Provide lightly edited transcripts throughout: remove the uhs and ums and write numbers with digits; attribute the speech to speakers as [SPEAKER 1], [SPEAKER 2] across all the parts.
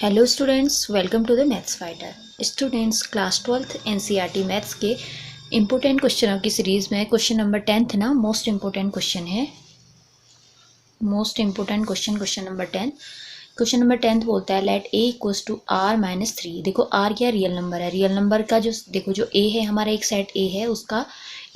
[SPEAKER 1] Hello students, welcome to the maths fighter. Students, class 12th NCERT maths के important क्वेश्चनों की series में question number 10th ना most important question है। Most important question number 10। Question number 10th बोलता है let A equals to R minus 3। देखो R क्या रियल नंबर है, रियल नंबर का जो देखो जो ए है हमारा एक सेट ए है, उसका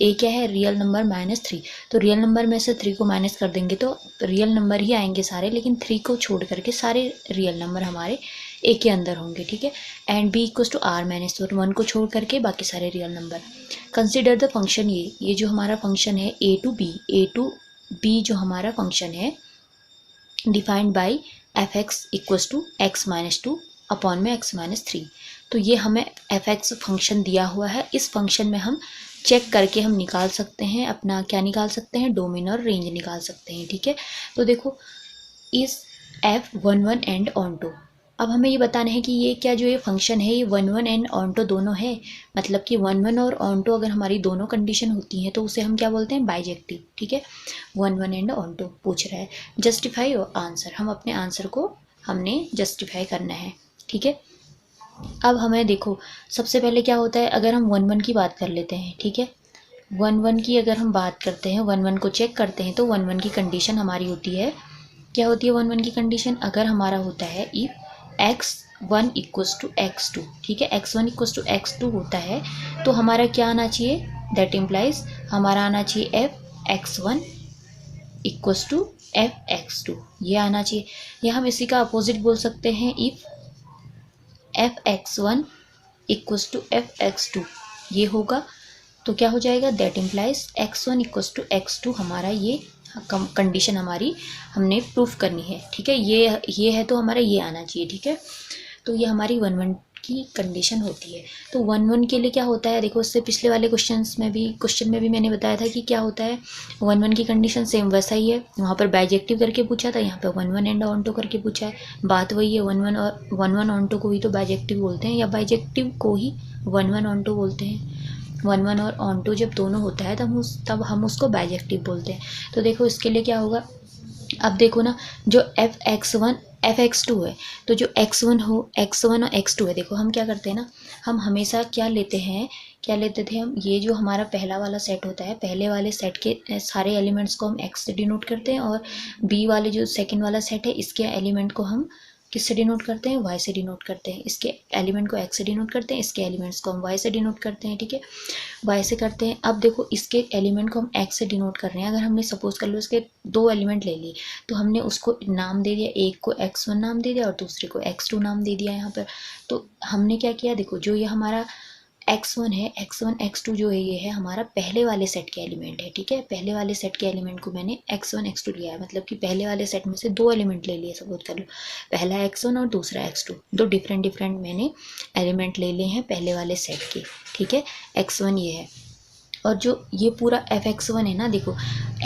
[SPEAKER 1] ए क्या है रियल नंबर -3। तो रियल नंबर में से 3 को माइनस कर देंगे तो रियल नंबर ही आएंगे सारे, लेकिन 3 को छोड़ करके सारे रियल नंबर हमारे ए के अंदर होंगे, ठीक है। And B equals to R minus 1 को छोड़ करके बाकी सारे real number. Consider the function ये जो हमारा फंक्शन है ए टू बी जो हमारा फंक्शन है defined by f x equals to x minus 2 upon में एक्स माइनस 3। तो ये हमें एफ एक्स फंक्शन दिया हुआ है। इस फंक्शन में हम चेक करके हम निकाल सकते हैं अपना क्या निकाल सकते हैं, डोमेन और रेंज निकाल सकते हैं, ठीक है। तो देखो इस एफ 1 एंड ऑन टू, अब हमें ये बताना है कि ये क्या जो ये फंक्शन है ये 1 एंड ऑन टू दोनों है। मतलब कि 1 और ऑन टू अगर हमारी दोनों कंडीशन होती हैं तो उसे हम क्या बोलते हैं, बाइजेक्टिव, ठीक है। 1 एंड ऑन टू पूछ रहा है, जस्टिफाई और आंसर। हम अपने आंसर को हमने जस्टिफाई करना है, ठीक है। अब हमें देखो सबसे पहले क्या होता है, अगर हम 1 की बात कर लेते हैं, ठीक है। 1 की अगर हम बात करते हैं, 1 को चेक करते हैं तो 1 की कंडीशन हमारी होती है, क्या होती है 1 की कंडीशन, अगर हमारा होता है if x1 equals to x2, ठीक है। x1 इक्वल्स टू x2 होता है तो हमारा क्या आना चाहिए, दैट इम्प्लाइज हमारा आना चाहिए F x1 equals to f x2, ये आना चाहिए। या हम इसी का अपोजिट बोल सकते हैं, if f x1 equals to f x2 ये होगा तो क्या हो जाएगा, that implies x1 equals to x2 हमारा ये कंडीशन हमारी हमने प्रूफ करनी है, ठीक है। ये है तो हमारा ये आना चाहिए, ठीक है। तो ये हमारी 1 की कंडीशन होती है। तो 1 के लिए क्या होता है, देखो इससे पिछले वाले क्वेश्चन में भी मैंने बताया था कि क्या होता है, 1 की कंडीशन सेम वैसा ही है। वहाँ पर बाइजेक्टिव करके पूछा था, यहाँ पे 1 एंड ऑन टू करके पूछा है, बात वही है। 1 ऑन टू को ही तो बाइजेक्टिव बोलते हैं, या बाइजेक्टिव को ही 1 ऑन टू बोलते हैं। 1 और ऑन टू जब दोनों होता है तब हम उसको बाइजेक्टिव बोलते हैं। तो देखो इसके लिए क्या होगा, अब देखो ना, जो एफ एक्स टू है, तो जो x1 और x2 है, देखो हम क्या करते हैं ना, हम हमेशा क्या लेते थे हम, ये जो हमारा पहला वाला सेट होता है, पहले वाले सेट के सारे एलिमेंट्स को हम x से डिनोट करते हैं, और बी वाले जो सेकंड वाला सेट है इसके एलिमेंट को हम किससे डिनोट करते हैं, y से डिनोट करते हैं। इसके एलिमेंट को x से डिनोट करते हैं, इसके एलिमेंट्स को हम y से डिनोट करते हैं, ठीक है, y से करते हैं। अब देखो इसके एलिमेंट को हम x से डिनोट कर रहे हैं, अगर हमने सपोज कर लो इसके 2 एलिमेंट ले लिए तो हमने उसको नाम दे दिया, एक को x1 नाम दे दिया और दूसरे को x2 नाम दे दिया यहाँ पर। तो हमने क्या किया, देखो जो ये हमारा x1 है, x1 x2 जो है ये है हमारा पहले वाले सेट के एलिमेंट है, ठीक है। पहले वाले सेट के एलिमेंट को मैंने x1 x2 लिया है, मतलब कि पहले वाले सेट में से 2 एलिमेंट ले लिए, सपोज कर लो पहला x1 और दूसरा x2, 2 डिफरेंट मैंने एलिमेंट ले लिए हैं पहले वाले सेट के, ठीक है। x1 ये है, और जो ये पूरा एफ x1 है ना, देखो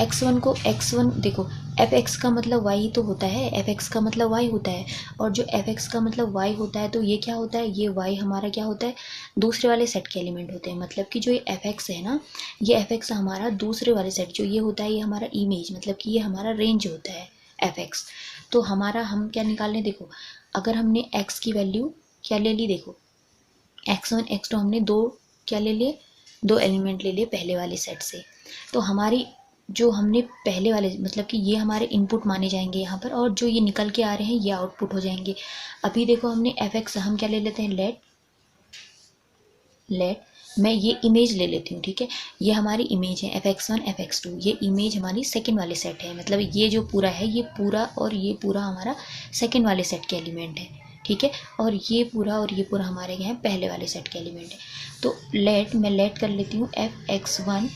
[SPEAKER 1] x1 देखो एफ एक्स का मतलब y ही तो होता है, एफ एक्स का मतलब y होता है, और जो एफ एक्स का मतलब y होता है तो ये क्या होता है, ये y हमारा क्या होता है, दूसरे वाले सेट के एलिमेंट होते हैं। मतलब कि जो ये एफ एक्स है ना, ये एफ एक्स हमारा दूसरे वाले सेट जो ये होता है, ये हमारा इमेज, मतलब कि ये हमारा रेंज होता है एफ एक्स। तो हमारा हम क्या निकाल लें, देखो अगर हमने x की वैल्यू क्या ले ली, देखो x1 x2 हमने 2 क्या ले लिए, 2 एलिमेंट ले लिए पहले वाले सेट से। तो हमारी जो हमने पहले वाले, मतलब कि ये हमारे इनपुट माने जाएंगे यहाँ पर, और जो ये निकल के आ रहे हैं ये आउटपुट हो जाएंगे। अभी देखो हमने एफ एक्स हम क्या ले लेते हैं, लेट मैं ये इमेज ले लेती हूँ, ठीक है। ये हमारी इमेज है f(x1) f(x2), ये इमेज हमारी सेकंड वाले सेट है, मतलब ये जो पूरा है ये पूरा और ये पूरा हमारा सेकंड वाले सेट के एलिमेंट है, ठीक है। और ये पूरा हमारे क्या है, पहले वाले सेट के एलिमेंट है। तो मैं लेट कर लेती हूँ f(x1)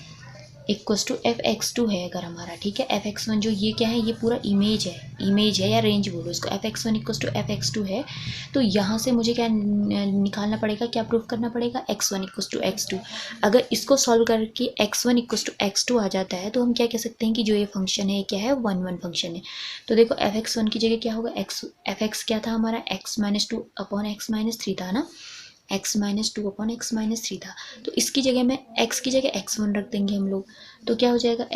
[SPEAKER 1] इक्वल्स टू f(x2) है अगर हमारा, ठीक है। f(x1) जो ये क्या है, ये पूरा इमेज है या रेंज बोलो इसको, f(x1) इक्वल्स टू f(x2) है। तो यहाँ से मुझे क्या निकालना पड़ेगा, क्या प्रूफ करना पड़ेगा, x1 इक्वल्स टू x2। अगर इसको सॉल्व करके x1 इक्वल्स टू x2 आ जाता है तो हम क्या कह सकते हैं कि जो ये फंक्शन है क्या है, 1 फंक्शन है। तो देखो f(x1) की जगह क्या होगा, f(x) क्या था हमारा, x-2 अपॉन x-3 था ना, x-2 अपॉन x-3 था। तो इसकी जगह में x की जगह x1 रख देंगे हम लोग, तो क्या हो जाएगा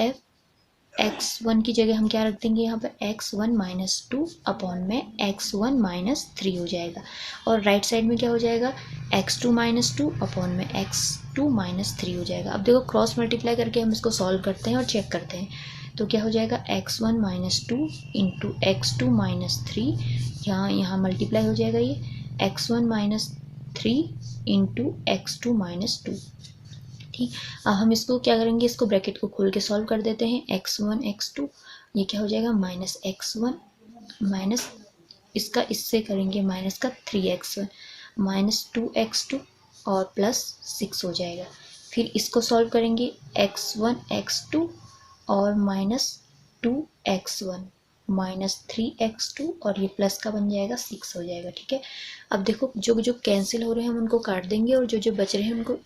[SPEAKER 1] x1 की जगह हम क्या रख देंगे यहाँ पे x1 - 2 अपॉन में x1 - 3 हो जाएगा। और राइट साइड में क्या हो जाएगा, x2 - 2 अपॉन में x2 - 3 हो जाएगा। अब देखो क्रॉस मल्टीप्लाई करके हम इसको सॉल्व करते हैं और चेक करते हैं, तो क्या हो जाएगा x1 - 2 इंटू x2 - 3, यहाँ मल्टीप्लाई हो जाएगा ये x1 - 3 इंटू x2 - 2। ठीक, अब हम इसको क्या करेंगे, इसको ब्रैकेट को खोल के सॉल्व कर देते हैं। x1 x2 ये क्या हो जाएगा -x1 माइनस इसका इससे करेंगे माइनस का 3x1 -2x2 और प्लस 6 हो जाएगा। फिर इसको सॉल्व करेंगे x1 x2 और -2x1 -3x2 और ये प्लस का बन जाएगा 6 हो जाएगा। ठीक है, अब देखो जो जो कैंसिल हो रहे हैं हम उनको काट देंगे और जो जो बच रहे हैं उनको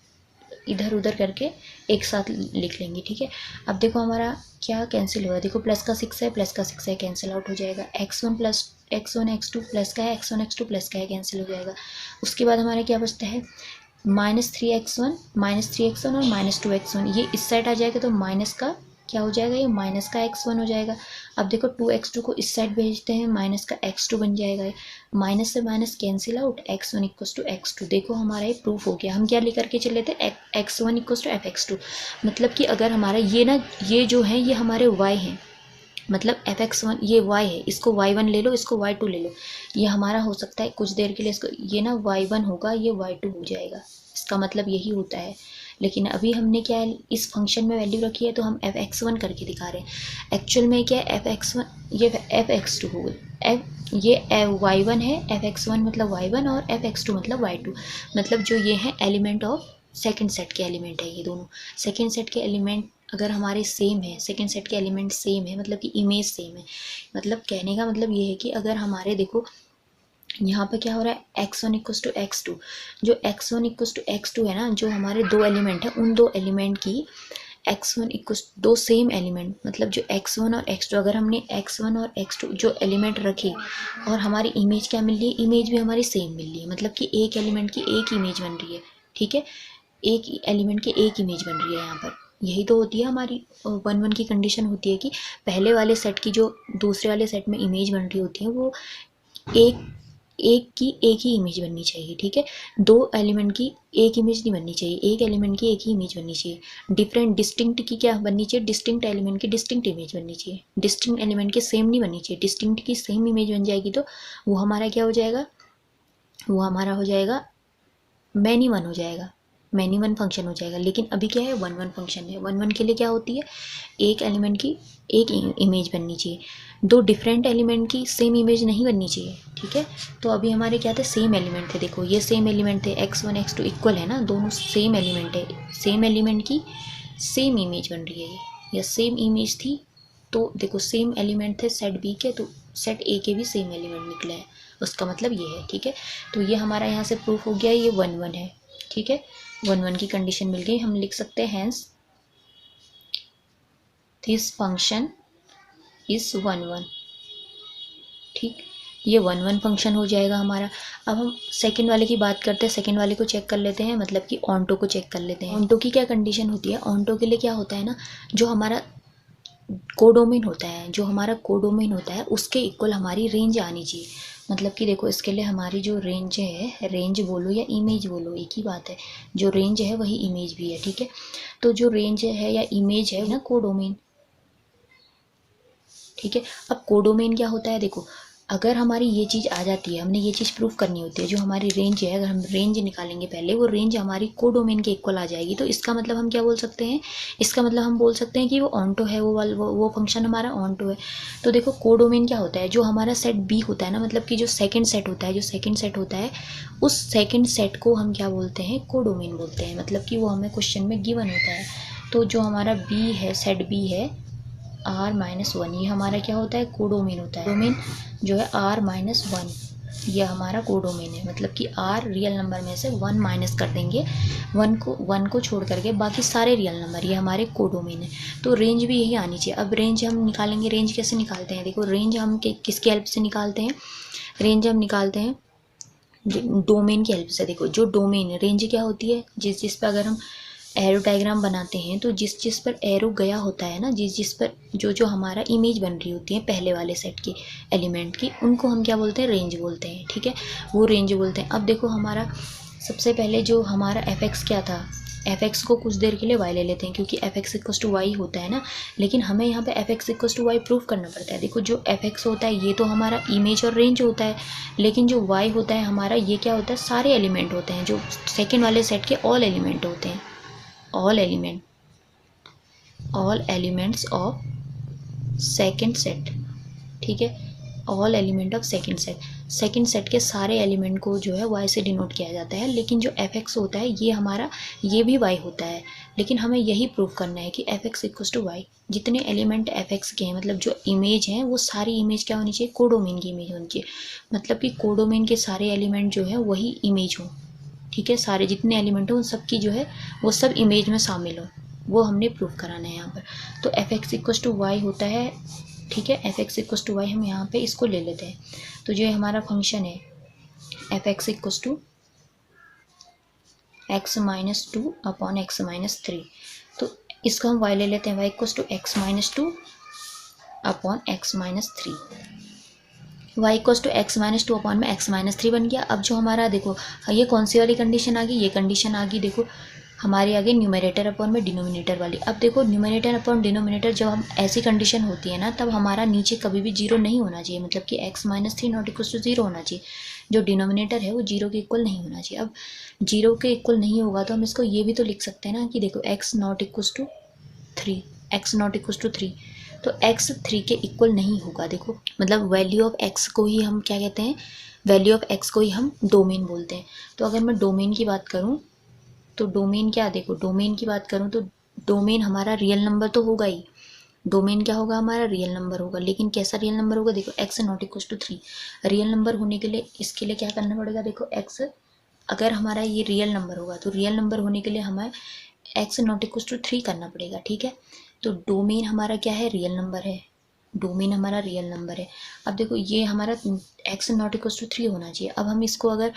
[SPEAKER 1] इधर उधर करके एक साथ लिख लेंगे। ठीक है, अब देखो हमारा क्या कैंसिल हुआ, देखो प्लस का 6 है, प्लस का 6 है, कैंसिल आउट हो जाएगा। x1 x2 प्लस का है, x1 x2 प्लस का है, कैंसिल हो जाएगा। उसके बाद हमारा क्या बचता है -3x1 और -2x1, ये इस साइड आ जाएगा तो माइनस का क्या हो जाएगा, ये माइनस का x1 हो जाएगा। अब देखो 2x2 को इस साइड भेजते हैं, माइनस का x2 बन जाएगा। माइनस से minus cancel out, x1 = x2। देखो हमारा ये प्रूफ हो गया। हम क्या लेकर के चले थे, x1 = fx2, मतलब कि अगर हमारा ये जो है ये हमारे y हैं, मतलब fx1 ये y है, इसको y1 ले लो, इसको y2 ले लो, ये हमारा हो सकता है कुछ देर के लिए इसको ये ना y1 होगा, ये y2 हो जाएगा, इसका मतलब यही होता है। लेकिन अभी हमने क्या है, इस फंक्शन में वैल्यू रखी है तो हम fx1 करके दिखा रहे हैं। एक्चुअल में क्या है, fx1 ये fx2 हो गई, ये y1 है, fx1 मतलब y1 और fx2 मतलब y2, मतलब जो ये है एलिमेंट ऑफ सेकेंड सेट के एलिमेंट है। ये दोनों सेकेंड सेट के एलिमेंट अगर हमारे सेम है, सेकेंड सेट के एलिमेंट सेम है, मतलब कि इमेज सेम है, मतलब कहने का मतलब ये है कि अगर हमारे देखो यहाँ पे क्या हो रहा है, x1 = x2, जो x1 = x2 है ना, जो हमारे दो एलिमेंट है, उन दो एलिमेंट की x1 दो सेम एलिमेंट, मतलब जो x1 और x2, अगर हमने x1 और x2 जो एलिमेंट रखे और हमारी इमेज क्या मिल रही है, इमेज भी हमारी सेम मिल रही है, मतलब कि एक एलिमेंट की एक इमेज बन रही है। ठीक है, एक एलिमेंट की एक इमेज बन रही है यहाँ पर, यही तो होती है हमारी 1-1 की कंडीशन होती है कि पहले वाले सेट की जो दूसरे वाले सेट में इमेज बन रही होती है वो एक की एक ही इमेज बननी चाहिए। ठीक है, दो एलिमेंट की एक इमेज नहीं बननी चाहिए, एक एलिमेंट की एक ही इमेज बननी चाहिए। डिफरेंट डिस्टिंक्ट की क्या बननी चाहिए, डिस्टिंक्ट एलिमेंट की डिस्टिंक्ट इमेज बननी चाहिए। डिस्टिंक्ट एलिमेंट की सेम नहीं बननी चाहिए, डिस्टिंक्ट की सेम इमेज बन जाएगी तो वो हमारा क्या हो जाएगा, वो हमारा हो जाएगा मैनी वन हो जाएगा, मैनी वन फंक्शन हो जाएगा। लेकिन अभी क्या है, 1-1 फंक्शन है। 1-1 के लिए क्या होती है, एक एलिमेंट की एक इमेज बननी चाहिए, दो डिफरेंट एलिमेंट की सेम इमेज नहीं बननी चाहिए। ठीक है, तो अभी हमारे क्या थे, सेम एलिमेंट थे, देखो ये सेम एलिमेंट थे, x1 x2 इक्वल है ना, दोनों सेम एलिमेंट है, सेम एलिमेंट की सेम इमेज बन रही है ये, या सेम इमेज थी, तो देखो सेम एलिमेंट थे सेट बी के, तो सेट ए के भी सेम एलिमेंट निकले हैं, उसका मतलब ये है। ठीक है, तो ये हमारा यहाँ से प्रूफ हो गया, ये 1-1 है। ठीक है, 1-1 की कंडीशन मिल गई, हम लिख सकते हैं हैंस दिस फंक्शन इज 1-1। ठीक, ये 1-1 फंक्शन हो जाएगा हमारा। अब हम सेकंड वाले की बात करते हैं, सेकंड वाले को चेक कर लेते हैं, मतलब कि ऑन्टो को चेक कर लेते हैं। ऑन्टो की क्या कंडीशन होती है, ऑन्टो के लिए क्या होता है ना, जो हमारा कोडोमेन होता है, जो हमारा कोडोमेन होता है उसके इक्वल हमारी रेंज आनी चाहिए। मतलब कि देखो इसके लिए हमारी जो रेंज है, रेंज बोलो या इमेज बोलो एक ही बात है, जो रेंज है वही इमेज भी है। ठीक है, तो जो रेंज है या इमेज है ना कोडोमेन। ठीक है, अब कोडोमेन क्या होता है, देखो अगर हमारी ये चीज़ आ जाती है, हमने ये चीज़ प्रूफ करनी होती है, जो हमारी रेंज है, अगर हम रेंज निकालेंगे पहले, वो रेंज हमारी कोडोमेन के इक्वल आ जाएगी, तो इसका मतलब हम क्या बोल सकते हैं, इसका मतलब हम बोल सकते हैं कि वो ऑन्टो है, वो फंक्शन हमारा ऑन्टो है। तो देखो कोडोमेन क्या होता है, जो हमारा सेट बी होता है ना, मतलब कि जो सेकेंड सेट होता है, जो सेकेंड सेट होता है, उस सेकेंड सेट को हम क्या बोलते हैं, कोडोमेन बोलते हैं, मतलब कि वो हमें क्वेश्चन में गिवन होता है। तो जो हमारा बी है, सेट बी है r-1, ये हमारा क्या होता है, कोडोमेन होता है। डोमेन जो है r-1, ये हमारा कोडोमेन है, मतलब कि r रियल नंबर में से 1 माइनस कर देंगे, 1 को छोड़ करके बाकी सारे रियल नंबर, ये हमारे कोडोमेन है। तो रेंज भी यही आनी चाहिए। अब रेंज हम निकालेंगे, रेंज कैसे निकालते हैं, देखो रेंज हम किसकी हेल्प से निकालते हैं, रेंज हम निकालते हैं डोमेन की हेल्प से। देखो जो डोमेन है, रेंज क्या होती है, जिस पे अगर हम एरो डायग्राम बनाते हैं तो जिस जिस पर एरो गया होता है ना, जिस जिस पर जो जो हमारा इमेज बन रही होती है पहले वाले सेट की एलिमेंट की, उनको हम क्या बोलते हैं, रेंज बोलते हैं। ठीक है, वो रेंज बोलते हैं। अब देखो हमारा सबसे पहले जो हमारा एफ एक्स क्या था, एफ एक्स को कुछ देर के लिए वाई ले लेते हैं क्योंकि f x equals to y होता है ना, लेकिन हमें यहाँ पे f x equals to y prove करना पड़ता है। देखो जो एफ एक्स होता है ये तो हमारा इमेज और रेंज होता है, लेकिन जो वाई होता है हमारा ये क्या होता है, सारे एलिमेंट होते हैं, जो सेकेंड वाले सेट के ऑल एलिमेंट होते हैं, all elements of second set। ठीक है, all element of second set के सारे एलिमेंट को जो है y से डिनोट किया जाता है। लेकिन जो fx होता है ये हमारा, ये भी y होता है, लेकिन हमें यही प्रूव करना है कि fx इक्वल्स टू y। जितने एलिमेंट fx के हैं, मतलब जो इमेज हैं, वो सारी इमेज क्या होनी चाहिए, कोडोमेन की इमेज होनी चाहिए। मतलब कि कोडोमेन के सारे एलिमेंट जो है वही इमेज हो। ठीक है, सारे जितने एलिमेंट हो उन सब की जो है वो सब इमेज में शामिल हो, वो हमने प्रूव कराना है यहाँ पर। तो f x equals to y होता है। ठीक है, F x equals to y हम यहाँ पे इसको ले लेते हैं। तो जो हमारा फंक्शन है F x equals two x minus two upon X minus three, तो इसको हम वाई ले लेते हैं, Y equals two x minus two upon X minus three. Y equals two x minus two upon में एक्स माइनस थ्री बन गया। अब जो हमारा देखो ये कौन सी वाली कंडीशन आ गई, ये कंडीशन आ गई देखो हमारे आगे न्यूमरेटर अपॉन में डिनोमिनेटर वाली। अब देखो न्यूमरेटर अपॉन डिनोमिनेटर जब हम ऐसी कंडीशन होती है ना, तब हमारा नीचे कभी भी जीरो नहीं होना चाहिए, मतलब कि X minus three not equal to zero होना चाहिए। जो डिनोमिनेटर है वो जीरो के इक्वल नहीं होना चाहिए। अब जीरो के इक्वल नहीं होगा तो हम इसको ये भी तो लिख सकते हैं ना कि देखो X not equal to three, X not equal to three, तो x 3 के इक्वल नहीं होगा। देखो मतलब वैल्यू ऑफ x को ही हम क्या कहते हैं, वैल्यू ऑफ x को ही हम डोमेन बोलते हैं। तो अगर मैं डोमेन की बात करूं तो डोमेन क्या, देखो डोमेन की बात करूं तो डोमेन हमारा रियल नंबर तो होगा ही। डोमेन क्या होगा, हमारा रियल नंबर होगा, लेकिन कैसा रियल नंबर होगा, देखो x not equal to three. Real number होने के लिए इसके लिए क्या करना पड़ेगा, देखो x अगर हमारा ये रियल नंबर होगा तो रियल नंबर होने के लिए हमें x not equal to three करना पड़ेगा। ठीक है, तो डोमेन हमारा क्या है, रियल नंबर है, डोमेन हमारा रियल नंबर है। अब देखो ये हमारा x not equal to three होना चाहिए। अब हम इसको अगर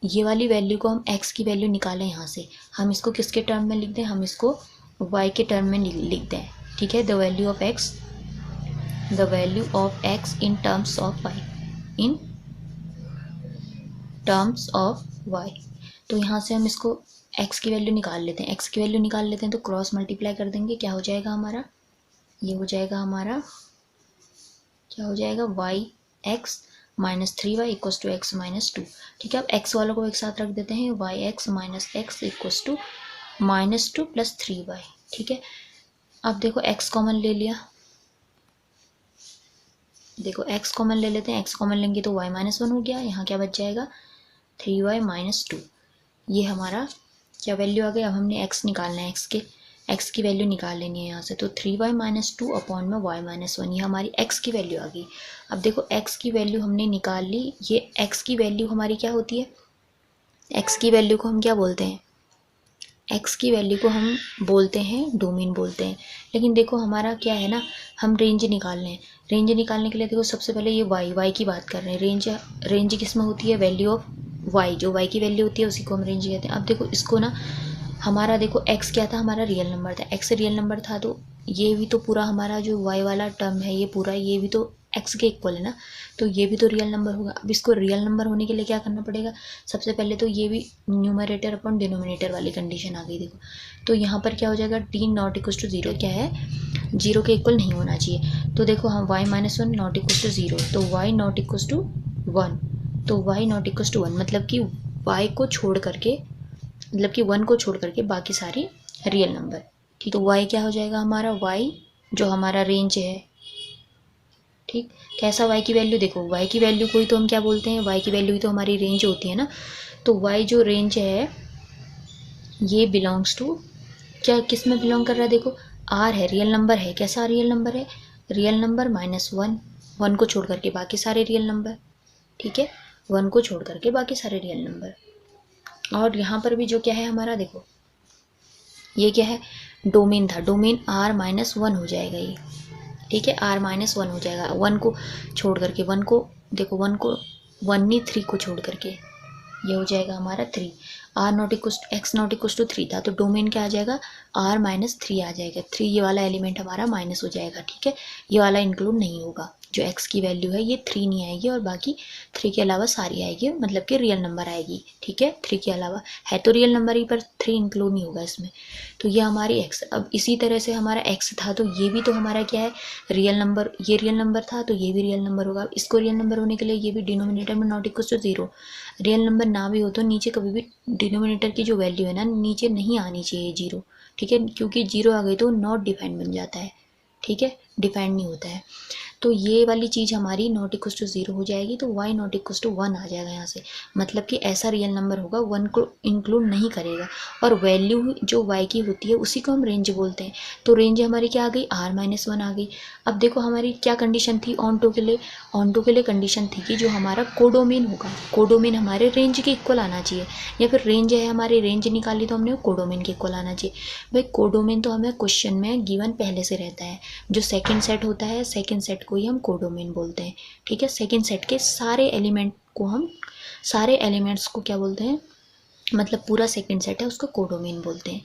[SPEAKER 1] ये वाली वैल्यू को हम x की वैल्यू निकालें यहाँ से, हम इसको किसके टर्म में लिख दें, हम इसको y के टर्म में लिख दें। ठीक है, the value of x in terms of y, in terms of y। तो यहाँ से हम इसको x की वैल्यू निकाल लेते हैं, x की वैल्यू निकाल लेते हैं तो क्रॉस मल्टीप्लाई कर देंगे, क्या हो जाएगा हमारा, ये हो जाएगा हमारा, क्या हो जाएगा, Y X minus three Y equals two x minus two. ठीक है, अब x वालों को एक साथ रख देते हैं, Y X minus X equals to minus two plus three Y. ठीक है, अब देखो x कॉमन ले लिया, देखो x कॉमन ले लेते हैं, x कॉमन लेंगे तो y माइनस वन हो गया, यहाँ क्या बच जाएगा, थ्री वाई माइनस टू। ये हमारा क्या वैल्यू आ गई। अब हमने x निकालना है, x की वैल्यू निकाल लेनी है यहाँ से, तो three Y minus two upon में y माइनस वन, ये हमारी x की वैल्यू आ गई। अब देखो x की वैल्यू हमने निकाल ली, ये x की वैल्यू हमारी क्या होती है, x की वैल्यू को हम क्या बोलते हैं, x की वैल्यू को हम बोलते हैं डोमेन बोलते हैं। लेकिन देखो हमारा क्या है ना, हम रेंज निकाल रहे हैं, रेंज निकालने के लिए देखो सबसे पहले ये y की बात कर रहे हैं। रेंज किस में होती है, वैल्यू ऑफ y, जो y की वैल्यू होती है उसी को हम रेंज कहते हैं। अब देखो इसको ना, हमारा देखो x क्या था, हमारा रियल नंबर था, x रियल नंबर था, तो ये भी तो पूरा हमारा जो y वाला टर्म है ये पूरा, ये भी तो x के इक्वल है ना, तो ये भी तो रियल नंबर होगा। अब इसको रियल नंबर होने के लिए क्या करना पड़ेगा, सबसे पहले तो ये भी न्यूमरेटर अपॉन डिनोमिनेटर वाली कंडीशन आ गई। देखो तो यहाँ पर क्या हो जाएगा, T not equal to zero, क्या है, जीरो के इक्वल नहीं होना चाहिए। तो देखो हम y minus one not equal to zero, तो y not equal to one, तो y not equal to one, मतलब कि y को छोड़ करके, मतलब कि वन को छोड़ करके बाकी सारी रियल नंबर। ठीक, तो y क्या हो जाएगा हमारा, y जो हमारा रेंज है। ठीक, कैसा y की वैल्यू, देखो y की वैल्यू को ही तो हम क्या बोलते हैं, y की वैल्यू ही तो हमारी रेंज होती है ना। तो y जो रेंज है ये बिलोंग्स टू, क्या किस में बिलोंग कर रहा है, देखो r है, रियल नंबर है, कैसा रियल नंबर है, real number minus one, one को छोड़ करके बाकी सारे रियल नंबर। ठीक है, वन को छोड़ करके बाकी सारे रियल नंबर। और यहाँ पर भी जो क्या है हमारा, देखो ये क्या है, डोमेन था, डोमेन r माइनस वन हो जाएगा ये। ठीक है, r माइनस वन हो जाएगा, वन को छोड़ करके, वन को देखो, वन को वन नहीं, थ्री को छोड़ करके, ये हो जाएगा हमारा 3। R not equals X not equals to 3 था, तो डोमेन क्या आ जाएगा, r माइनस 3 आ जाएगा। 3 ये वाला एलिमेंट हमारा माइनस हो जाएगा, ठीक है। ये वाला इंक्लूड नहीं होगा, जो x की वैल्यू है ये 3 नहीं आएगी, और बाकी 3 के अलावा सारी आएगी, मतलब कि रियल नंबर आएगी, ठीक है। 3 के अलावा है तो रियल नंबर ही, पर 3 इंक्लूड नहीं होगा इसमें। तो ये हमारी x। अब इसी तरह से हमारा x था, तो ये भी तो हमारा क्या है, रियल नंबर। ये रियल नंबर था तो ये भी रियल नंबर होगा। इसको रियल नंबर होने के लिए ये भी डिनोमिनेटर में not equal to 0। Real number ना भी हो तो नीचे कभी भी डिनोमिनेटर की जो वैल्यू है ना, नीचे नहीं आनी चाहिए 0, ठीक है, क्योंकि 0 आ गई तो नॉट डिफाइंड बन जाता है, ठीक है, डिफाइंड नहीं होता है। तो ये वाली चीज़ हमारी नॉट इक्वल टू 0 हो जाएगी, तो y नॉट इक्वल टू 1 आ जाएगा यहाँ से, मतलब कि ऐसा रियल नंबर होगा 1 को इंक्लूड नहीं करेगा। और वैल्यू जो y की होती है उसी को हम रेंज बोलते हैं। तो रेंज हमारी क्या आ गई, r-1 आ गई। अब देखो हमारी क्या कंडीशन थी ऑन टू के लिए, ऑन टू के लिए कंडीशन थी कि जो हमारा कोडोमेन होगा, कोडोमेन हमारे रेंज के इक्वल आना चाहिए, या फिर रेंज है हमारी, रेंज निकाली तो हमने कोडोमेन के इक्वल आना चाहिए। भाई कोडोमेन तो हमें क्वेश्चन में गिवन पहले से रहता है, जो सेकंड सेट होता है, सेकंड सेट को ही हम कोडोमेन बोलते हैं, ठीक है। सेकंड सेट के सारे एलिमेंट को हम, सारे एलिमेंट्स को क्या बोलते हैं, मतलब पूरा सेकंड सेट है उसको कोडोमेन बोलते हैं।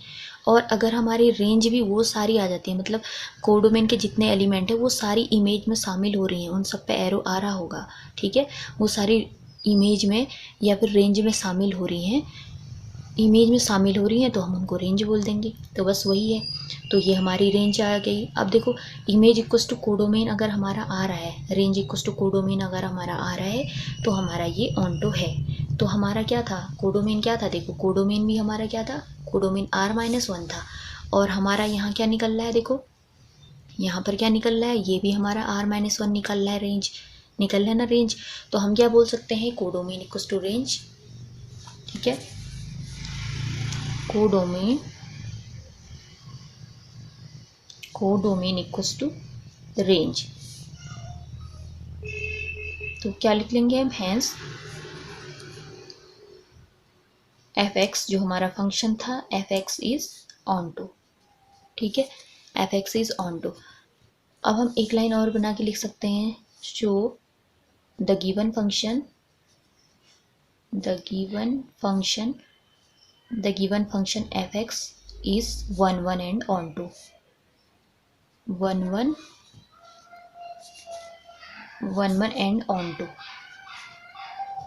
[SPEAKER 1] और अगर हमारी रेंज भी वो सारी आ जाती है, मतलब कोडोमेन के जितने एलिमेंट है वो सारी इमेज में शामिल हो रही हैं, उन सब पे एरो आ रहा होगा, ठीक है, वो सारी इमेज में या फिर रेंज में शामिल हो रही हैं, इमेज में शामिल हो रही हैं, तो हम उनको रेंज बोल देंगे। तो बस वही है, तो ये हमारी रेंज आ गई। अब देखो इमेज इक्वस टू कोडोमेन अगर हमारा आ रहा है, रेंज इक्वस टू कोडोमेन अगर हमारा आ रहा है, तो हमारा ये ऑनटो है। तो हमारा क्या था, कोडोमेन क्या था, देखो कोडोमेन भी हमारा क्या था, कोडोमेन r-1 था। और हमारा यहाँ क्या निकल रहा है, देखो यहाँ पर क्या निकल रहा है, ये भी हमारा r-1 निकल रहा है, रेंज निकल रहा है ना, रेंज। तो हम क्या बोल सकते हैं, कोडोमेन इक्वस टू रेंज, ठीक है, कोडोमेन इक्वल्स टू रेंज। तो क्या लिख लेंगे हम, हैंस f(x) जो हमारा फंक्शन था, f(x) इज ऑन टू, ठीक है, f(x) इज ऑन टू। अब हम एक लाइन और बना के लिख सकते हैं, show the given function f(x) is 1 1 and on to 1 1 and on to,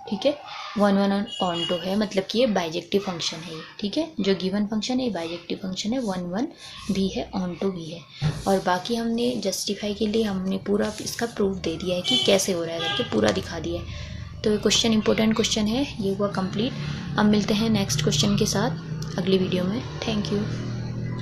[SPEAKER 1] ठीक है, 1 1 on to है, मतलब कि ये बाइजेक्टिव फंक्शन है ये, ठीक है, जो गिवन फंक्शन है ये बाइजेक्टिव फंक्शन है, 1 1 भी है, ऑन टू भी है। और बाकी हमने जस्टिफाई के लिए हमने पूरा इसका प्रूफ दे दिया है कि कैसे हो रहा है करके, पूरा दिखा दिया है। तो ये क्वेश्चन इंपॉर्टेंट क्वेश्चन है, ये हुआ कंप्लीट। अब मिलते हैं नेक्स्ट क्वेश्चन के साथ अगली वीडियो में। Thank you.